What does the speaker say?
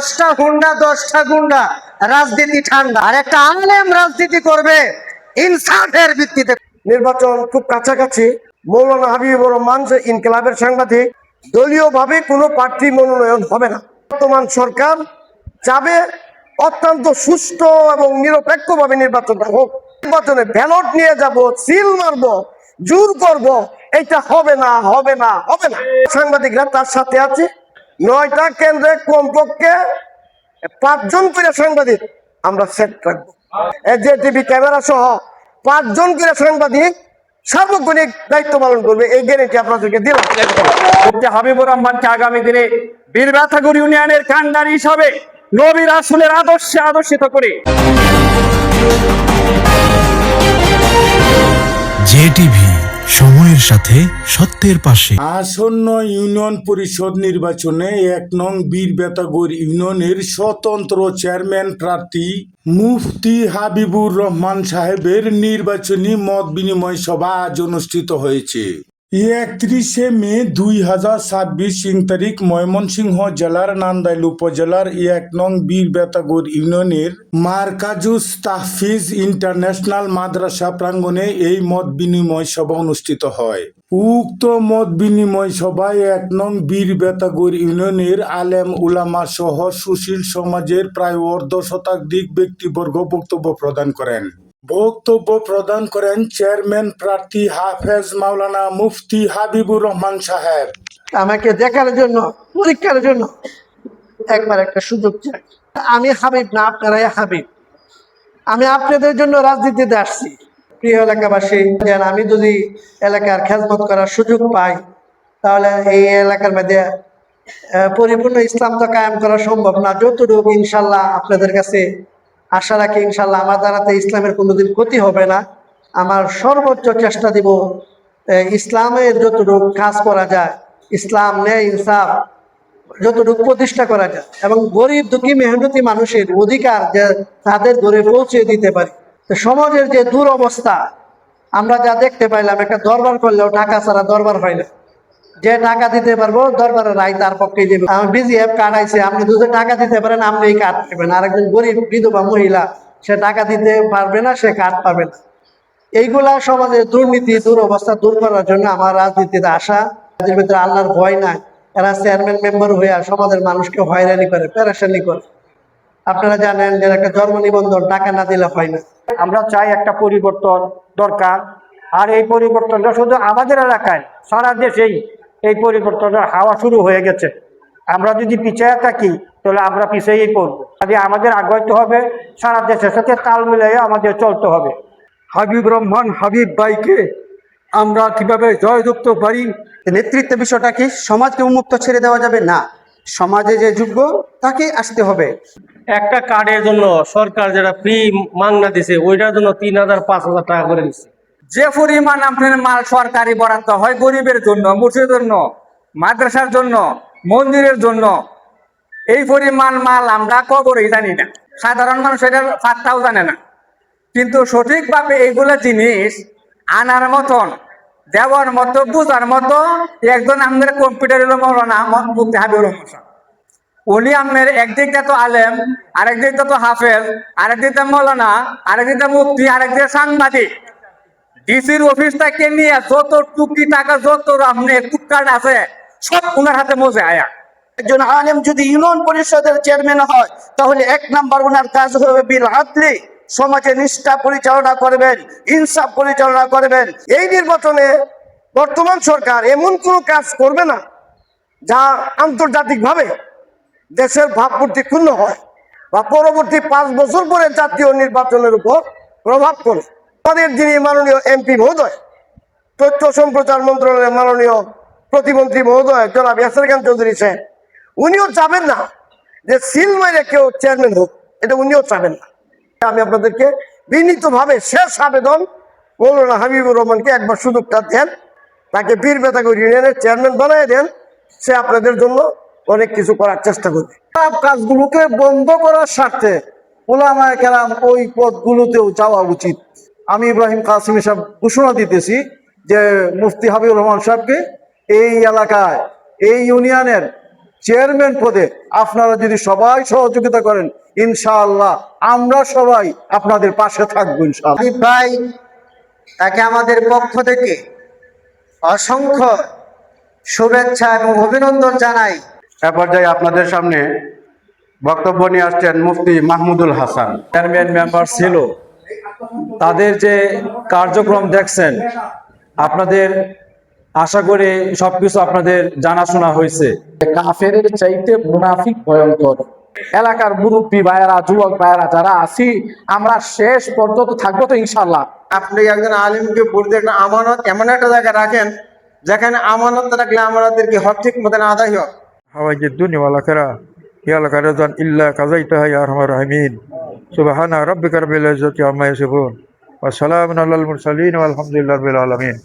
10টা গুন্ডা রাজনীতি ঠান্ডা, আর একটা আলেম রাজনীতি করবে ইনসাফের ভিত্তিতে। নির্বাচন খুব কাছাকাছি। মৌলানা হাবিবুর রহমান যে ইনকিলাবের সাংবাদিক, দলীয় ভাবে কোনো প্রার্থী মনোনয়ন হবে না। বর্তমান সরকার চাবে অত্যন্ত সুষ্ঠু এবং নিরপেক্ষ ভাবে নির্বাচনটা হোক। নির্বাচনে ব্যালট নিয়ে যাব, সিল মারবো, জোর করব, এটা হবে না, হবে না, হবে না। সাংবাদিকরা তার সাথে আছে। 9টা কেন্দ্রে কমপক্ষে 5 জন করে সাংবাদিক আমরা সেট রাখবো। যে টিভি ক্যামেরা সহ 5 জন করে সাংবাদিক সার্বক্ষণিক দায়িত্ব পালন করবে, এই গ্যারেন্টি আপনাদেরকে দিলাম। হাবিবুর রহমানকে আগামী দিনে বীরবেতাগর ইউনিয়নের কান্ডারি হিসাবে নবী রাসূলের আদর্শে আদর্শিত করে জেটিভি, সময়ের সাথে সত্যের পাশে। আসন্ন ইউনিয়ন পরিষদ নির্বাচনে 1 নং বীরবেতাগর ইউনিয়নের স্বতন্ত্র চেয়ারম্যান প্রার্থী মুফতি হাবিবুর রহমান সাহেবের নির্বাচনী মত বিনিময় সভা আজ অনুষ্ঠিত হয়েছে। 31শে মে 2026 তারিখ ময়মনসিংহ জেলার নান্দাইল উপজেলার 1 নং বীরবেতাগর ইউনিয়নের মারকাজুস তাহফিজ ইন্টারন্যাশনাল মাদ্রাসা প্রাঙ্গণে এই মত বিনিময় সভা অনুষ্ঠিত হয়। উক্ত মত বিনিময় সভায় 1 নং বীরবেতাগর ইউনিয়নের আলেম উলামা সহ সুশীল সমাজের প্রায় অর্ধশতাধিক ব্যক্তিবর্গ বক্তব্য প্রদান করেন। বক্তব্য প্রদান করেন চেয়ারম্যান প্রার্থী হাফেজ মাওলানা মুফতি হাবিবুর রহমান সাহেব। আমাকে দেখার জন্য, পরীক্ষার জন্য একবার একটা সুযোগ চাই। আমি হাবিব না, আপনারাই হাবিব। আমি আপনাদের জন্য রাজনীতিতে আসছি। প্রিয় এলাকাবাসী, আমি যদি এলাকার খেদমত করার সুযোগ পাই, তাহলে এই এলাকার মধ্যে পরিপূর্ণ ইসলাম তো কায়েম করা সম্ভব না। যতটুকু ইনশাল্লাহ আপনাদের কাছে আশা রাখি, ইনশাল্লাহ আমার দ্বারাতে ইসলামের কোনোদিন ক্ষতি হবে না। আমার সর্বোচ্চ চেষ্টা দিব ইসলামের যতটুকু কাজ করা যায়, ইসলাম ন্যায় ইনসাফ যতটুকু প্রতিষ্ঠা করা যায়, এবং গরিব দুঃখী মেহনতি মানুষের অধিকার যে তাদের ঘরে পৌঁছে দিতে পারি। সমাজের যে দুরবস্থা আমরা যা দেখতে পাইলাম, একটা দরবার করলেও টাকা ছাড়া দরবার হয় না। যে টাকা দিতে পারবো দরবারের রায় তার পক্ষে দেবে। আমার বিজিএফ কার্ড আইছে, আপনি যদি টাকা দিতে পারেন আপনি এই কার্ড পাবেন। আরেকজন গরিব বিধবা মহিলা, সে টাকা দিতে পারবে না, সে কার্ড পাবে না। এইগুলা সমাজের দুর্নীতি দুরবস্থা দূর করার জন্য আমার রাজনীতিতে আসা। এদের ভিতরে আল্লাহর ভয় নাই। এরা চেয়ারম্যান মেম্বার হইয়া সমাজের মানুষকে হয়রানি করে, পেরেশানি করে। আপনারা জানেন যে একটা জন্ম নিবন্ধন টাকা না দিলে হয় না। আমরা চাই একটা পরিবর্তন দরকার। আর এই পরিবর্তনটা শুধু আমাদের এলাকায়, সারা দেশেই এই পরিবর্তনের হাওয়া শুরু হয়ে গেছে। আমরা যদি পিছিয়ে থাকি তাহলে আমরা পিছিয়েই পড়বো। আমাদের আগাইতে হবে, সারা দেশের সাথে তাল মিলিয়ে আমাদের চলতে হবে। হাবিব রহমান হাবিব ভাইকে আমরা কিভাবে জয় ধরতে পারি? নেতৃত্বের বিষয়টা কি? সমাজকে উন্মুক্ত ছেড়ে দেওয়া যাবে না। সমাজে যে যোগ্য তাকে আসতে হবে। একটা কার্ডের জন্য সরকার যেটা ফ্রি মাংনা দিছে, ওইটার জন্য 3000 5000 টাকা করে দিচ্ছে। যে পরিমাণ আপনার মাল সরকারি বরাদ্দ হয় গরিবের জন্য, মসজিদের জন্য, মাদ্রাসার জন্য, মন্দিরের জন্য, এই পরিমাণ মাল আমরা কবরই জানি না। সাধারণ মানুষ এটার পাত্তাও জানে না। কিন্তু সঠিকভাবে এইগুলো জিনিস আনার মতন, দেওয়ার মতো, বুঝার মতো একজন আমাদের কম্পিউটার এলো মৌলানা মুফতি হাবিবুর রহমান সাহেব। উনি আপনার একদিকটা তো আলেম, আরেকদিকটা তো হাফেজ, আরেকদিকটা মৌলানা, আরেকদিকটা মুফতি, আরেকদিকে সাংবাদিক। ডিসির অফিস থেকে নিয়ে যত টুকি টাকা, যত আপনার কুটকার্ড আছে, সব ওনার হাতে মজে আয়া। একজন আলেম যদি ইউনিয়ন পরিষদের চেয়ারম্যান হয়, তাহলে 1 নাম্বার ওনার কাজ হবে বিল আদলি, সমাজে নিষ্ঠা পরিচালনা করবেন, ইনসাফ পরিচালনা করবেন। এই নির্বাচনে বর্তমান সরকার এমন কোনো কাজ করবে না যা আন্তর্জাতিকভাবে দেশের ভাবমূর্তি ক্ষুণ্ণ হয় বা পরবর্তী 5 বছর পরে জাতীয় নির্বাচনের উপর প্রভাব পড়ে। আমাদের যিনি মাননীয় এমপি মহোদয়, তথ্য সম্প্রচার মন্ত্রণালয়ের মাননীয় প্রতিমন্ত্রী মহোদয় জনাব ইয়াসির খান চৌধুরী সাহেব, উনিও চাবেন না যে সিল মেরে কেউ চেয়ারম্যান হোক, এটা উনিও চাবেন না। আমি আপনাদেরকে বিনীতভাবে শেষ আবেদন, মৌলানা হাবিবুর রহমানকে একবার সুযোগটা দেন, তাকে বীরবেতাগর ইউনিয়নের চেয়ারম্যান বানিয়ে দেন। সে আপনাদের জন্য অনেক কিছু করার চেষ্টা করবে। কাজগুলোকে বন্ধ করার স্বার্থে ওলামায়ে কেরাম ওই পদগুলোতেও যাওয়া উচিত। আমি ইব্রাহিম কাসিমি সাহেব ঘোষণা দিতেছি যে মুফতি হাবিবুর রহমান সাহেবকে এই এলাকায়, এই ইউনিয়নের চেয়ারম্যান পদে আপনারা যদি সবাই সহযোগিতা করেন, ইনশাআল্লাহ আমরা সবাই আপনাদের পাশে থাকবো ইনশাআল্লাহ। হাবিব ভাই, তাকে আমাদের পক্ষ থেকে অসংখ্য শুভেচ্ছা এবং অভিনন্দন জানাই। এ পর্যায়ে আপনাদের সামনে বক্তব্য নিয়ে আসছেন মুফতি মাহমুদুল হাসান। চেয়ারম্যান মেম্বার ছিল, তাদের যে কার্যক্রম দেখছেন, আপনাদের আশা করি সবকিছু আপনাদের জানাশোনা হয়েছে। কাফের চাইতে মুনাফিক ভয়ঙ্কর। এলাকার মুরব্বী ভাইয়েরা, যুবক ভাইয়েরা যারা আছি, আমরা শেষ পর্যন্ত থাকবো তো ইনশাল্লাহ। আপনি একজন আলিমকে বলতে একটা আমানত এমন একটা জায়গায় রাখেন যেখানে আমানত রাখলে আমাদেরকে হক ঠিক মতন আদায় হোক। হাওয়াইয়ের দুনিয়া ওয়াল আখিরা ইয়া লাকা রাজান ইল্লা কাযাইতাহা ইয়া আরহামার রাহিমিন। সুবহানা রাব্বিকা রাব্বিল ইজ্জাতি আম্মা ইয়াসিফুন ওয়া সালামুন আলাল মুরসালিন ওয়া আলহামদুলিল্লাহি রাব্বিল আলামিন।